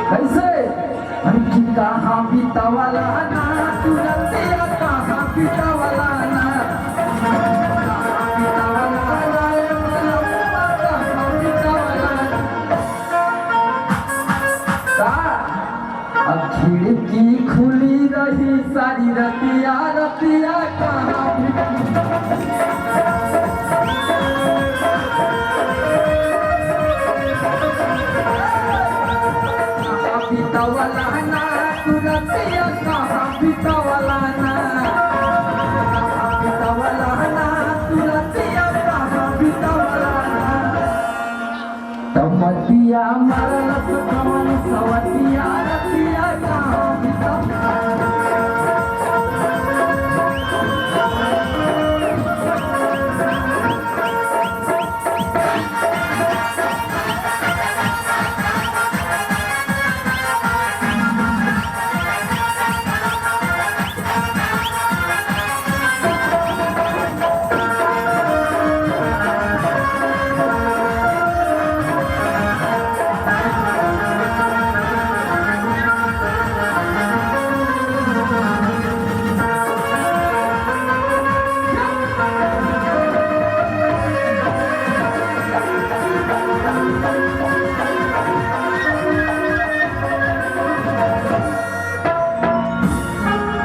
कैसे कि कहाँ बितावला ना तू रतिया कहाँ बितावला ना खिड़की खुली रही सारी रतिया रतिया कहाँ बितावला ना तू रतिया कहाँ बितावला ना बितावला ना तू रतिया कहाँ बितावला ना तमतिया मरल कमन सवतिया रतिया कहाँ बितावला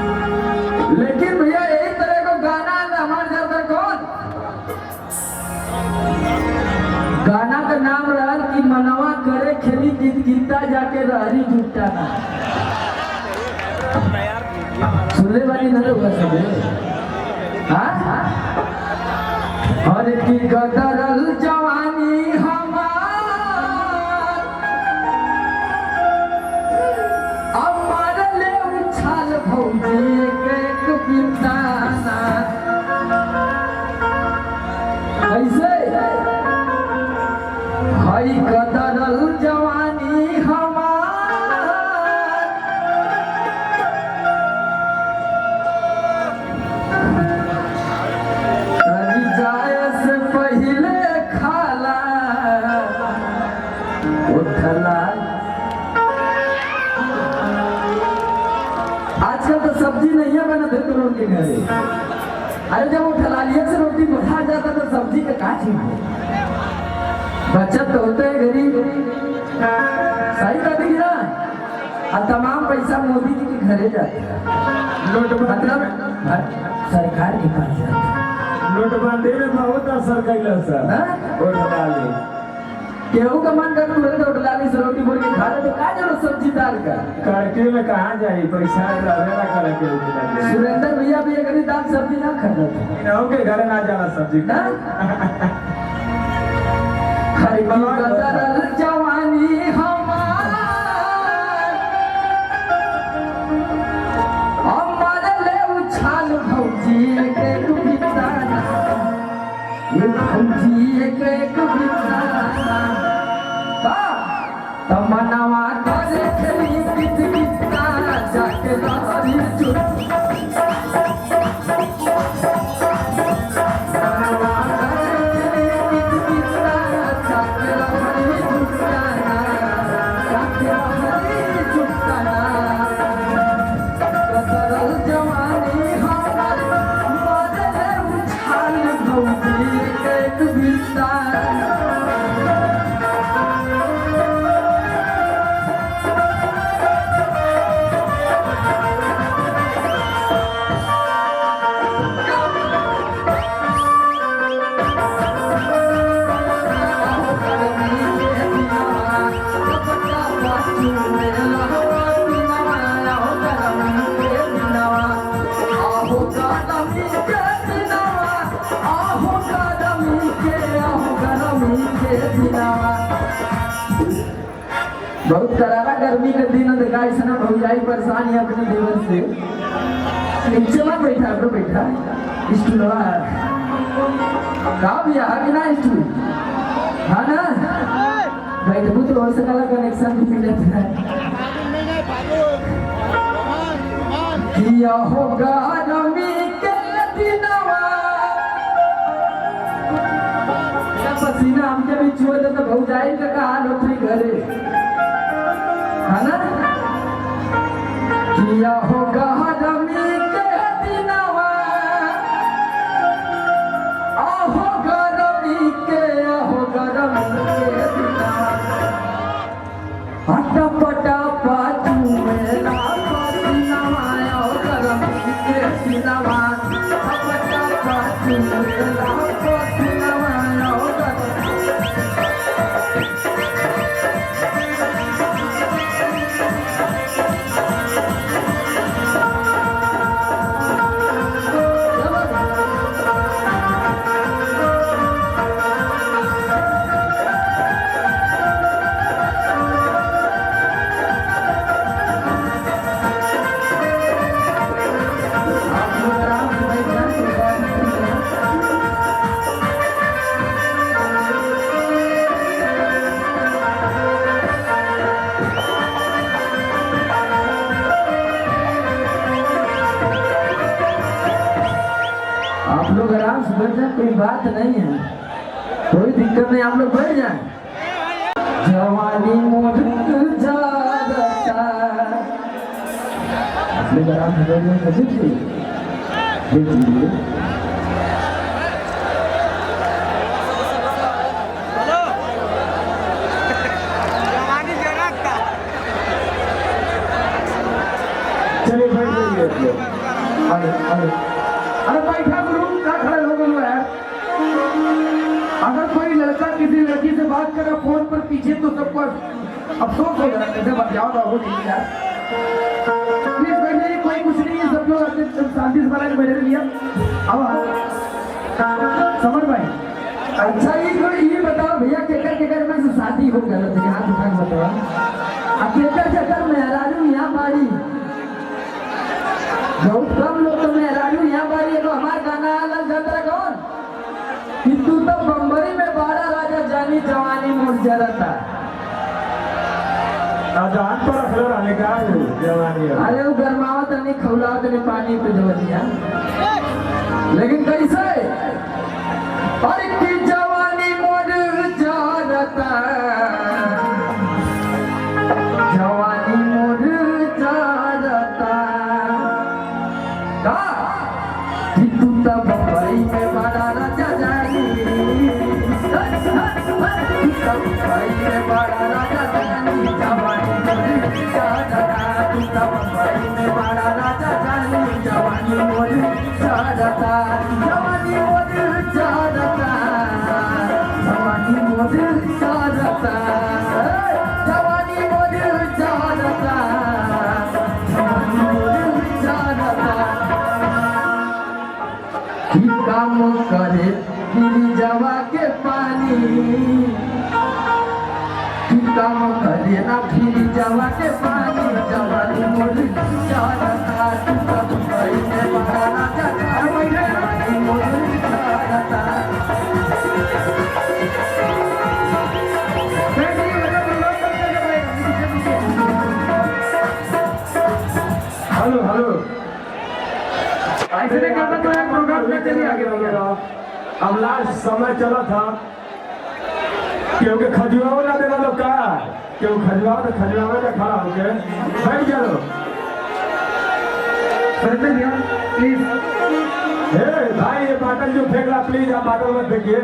लेकिन भैया एक तरह को गाना हमारे ज्यादा कौन गाना का नाम रहा कि मनवा करे खेली गीत गीता जाके रहरी जुटा ना सुनने वाली न होगा सब हाँ और की गदरल जवानी हमार अब मारले उछाल भौजी ऐसे हई कदरल जवानी हमार तनी जाए से पहले खाला उठला आजकल तो सब्जी नहीं है बना देते लोग के घरे अरे जब वो ठलालिया से रोटी बढ़ा जाता तो सब्जी का का ठीक है बचत तो होते है गरीब सही बात है ना और तमाम पैसा मोदी जी के घरे जाते हैं मतलब सरकार के पास जाता है नोटबंदी में बहुत असर कैला सर वोट डाली केहू का मन कर तो डाली से रोटी बोल के खा ले तो का जरूरत सब्जी दाल का करके में कहाँ जाई पैसा रहेगा करके सुरेंद्र भैया भी अगर दाल सब्जी ना खाता इन्हों के घर ना जाना सब्जी ना कदरल जवानी हमार ले उछाल भौजी के बिताना ये भौजी के बिताना तमन्नावा करे खेली गीत गीता जाके रहरी जुटा बहुत करारा गर्मी के दिन दिखाई सना भौजाई परेशानी अपने देवर से नीचे में बैठा तो बैठा स्टूलवा का भी आगे ना स्टूल हाँ ना बैठबू तो और से काला कनेक्शन भी मिलता है किया होगा नमी के दिनवा पसीना हमके भी छुए तो भौजाई का हाल होती घरे है ना या हो गरमी के दिनवा आहो गरमी के दिनवा अटपटा पाचू मेला पसीनावा आहो गरमी के दिनवा अटपटा पाचू मेला पसीनावा आहो आप लोग आराम से बैठ जाए, कोई बात नहीं है, कोई दिक्कत नहीं, आप लोग बैठ जाए। जवानी मोड़ जाता आप लोग आराम से बैठ जाए, देखिए चलिए बैठ जाइए। अरे बैठा गुरु क्या खड़े हो गए यार। अगर कोई लड़का किसी लड़की से बात करे फोन पर पीछे तो सबको अफसोस हो जाता है, कैसे बचाओ ना हो नहीं यार। प्लीज बैठिए, कोई कुछ नहीं है, सब लोग अपने शांति से बना के बैठे रहिए। अब समर भाई, अच्छा ये बताओ भैया, केकर में से शादी हो गया था, हाथ उठा के बताओ। अब केकर में राजू यहाँ बाड़ी बहुत कम लोग तो मैं राजू यहाँ बारी तो हमारा गाना अलग जाता कौन कि तू तो बम्बई में बाड़ा राजा जानी जवानी मोड़ जरता। आजाद पर अखलर आने का जवानी। अरे वो गरमावत नहीं, खौलावत नहीं, पानी पे जो दिया, लेकिन कैसे अरे की जवानी मोड़ जरता, जवानी मोड़ जरता कि तू तो बम्बई में बड़ा राजा जानी, तू तो बम्बई में बड़ा राजा जानी जवानी मोड़ जाता, तू तो बम्बई में बड़ा राजा जानी जवानी मोड़ जाता, जवानी मोड़ जाता, जवानी मोड़ जाता, जवानी मोड़ जाता, जवानी मोड़ जाता। की काम करे गिरी जवा के पानी, की काम करे ना गिरी जवा के पानी जवानी मोड़ जाता, तू कब भाई में बड़ा राजा जवानी मोड़ जाता। हेलो हेलो, ऐसे नहीं करना तो यार, प्रोग्राम में चलिए आगे बढ़िए। अब लास्ट समय चला था, क्योंकि खजुआओ ना देना लोग का, क्यों खजुआओ तो खजुआओ में खड़ा होके बैठ जाओ। प्लीज हे भाई, ये बाटल जो फेंक रहा, प्लीज आप बाटल मत फेंकिए।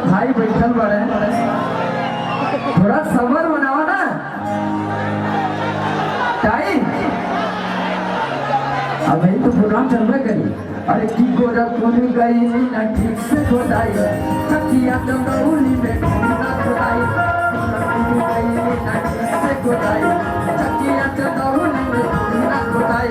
भाई बैठल बड़े, थोड़ा सबर बनाओ ना, टाइम अब यही तो प्रोग्राम चलबे करी। अरे की गोरखपुर गई ना ठीक से खोदाई, सखिया चंदौली में घूमना खोदाई, गोरखपुर गई ना ठीक से खोदाई, सखिया चंदौली में घूमना खोदाई।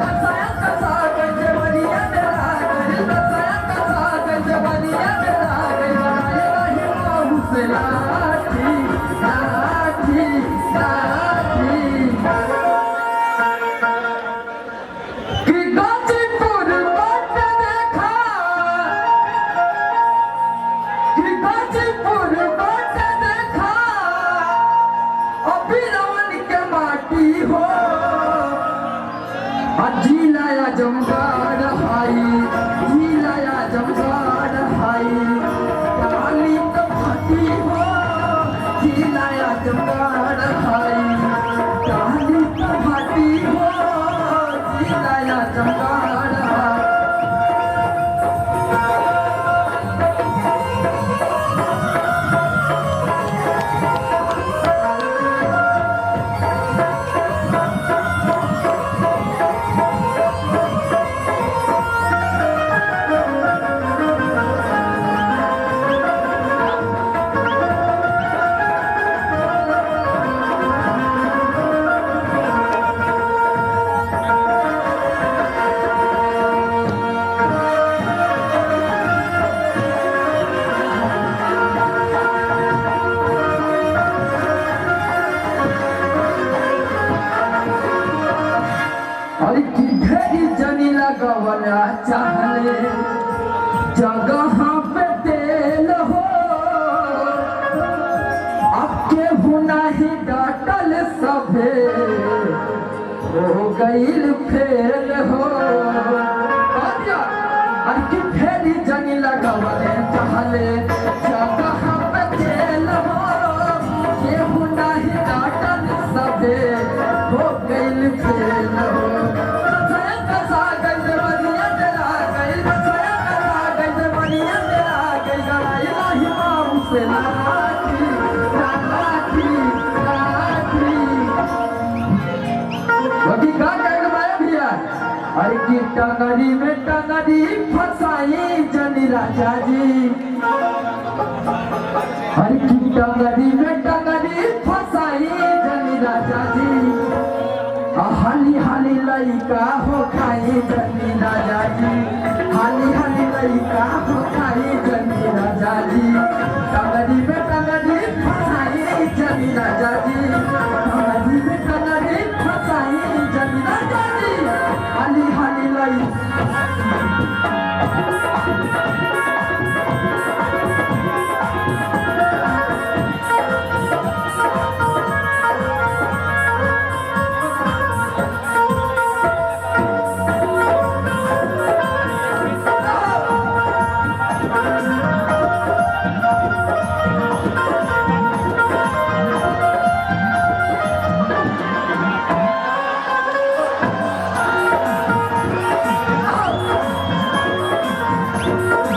दसाया कसा कैसे बनिया मेरा गई, दसाया कसा कैसे बनिया मेरा गई, बनाए रही बाबू से लाठी लाठी लाठी। जिलाया जमगाड़ हाई, जिलाया जमगाड़ हाई, काली तो फटी हो, जिलाया जमगाड़ हाई, काली तो फटी हो। वाला चाहले जगह पे तेल हो अब केहू नहीं डटल सभे हो गईल फेल हो और कि फेरी जनी लगवले चाहले जगह पे तेल हो केहू नहीं डटल सभे हो गईल फेल हो कसा गईल बनिया तेरा गईल बसया कसा गईल बनिया तेरा गईल गलाई नाही माऊ से लाठी लाठी लाठी बाकी का कहेगा माया भैया अरे की टंगड़ी में टंगड़ी फसाई जनी राजा जी अरे की टंगड़ी में टंगड़ी फसाई जनी राजा जी हाली हाली लइका हो खाई जनी राजा जी हाली हाली लइका हो खाई जनी राजा जी टंगड़ी में टंगड़ी फसाई जनी राजा जी टंगड़ी में टंगड़ी फसाई जनी राजा जी हाली हाली लइका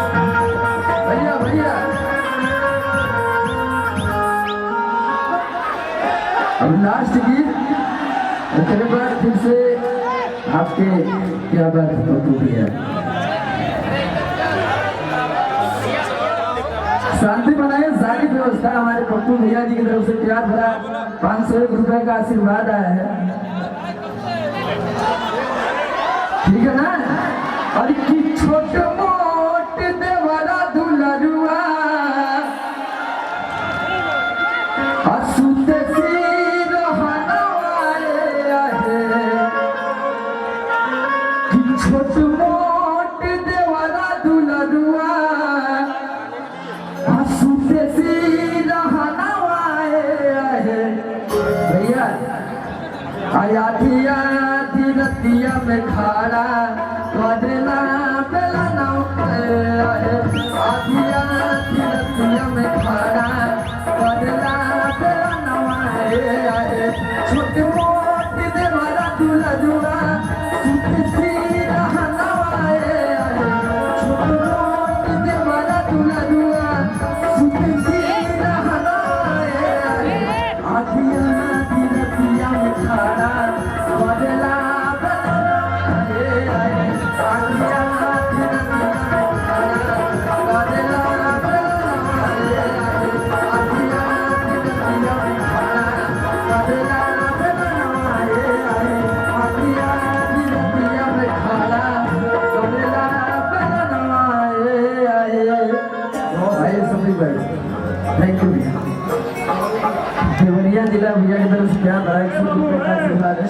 भैया भैया अब लास्ट गीत उसके बाद फिर से आपके क्या बात होती भैया शांति बनाए सारी व्यवस्था हमारे पप्पू भैया जी की तरफ से प्यार भरा 501 रुपए का आशीर्वाद आया है ठीक है ना और की छोट मोट देवरा दुलरुआ असुत सिर हनवाए आहे की छोट मोट देवरा दुलरुआ असुत सिर हनवाए आहे भैया आया थिया रतिया में खाड़ा बदला बेला नाव आधिया रतिया में खाड़ा बदला बेला नवाए छोटे मोटे देवरा दूल्हा जुआ सुती रहनवाए छोटे मोटे देवरा दूल्हा जुआ सुती रहनवाए आधिया रतिया में खाड़ा बदला थैंक यू भैया देवरिया जिला भैया की तरफ से क्या बड़ा 100 रुपये का आशीर्वाद है।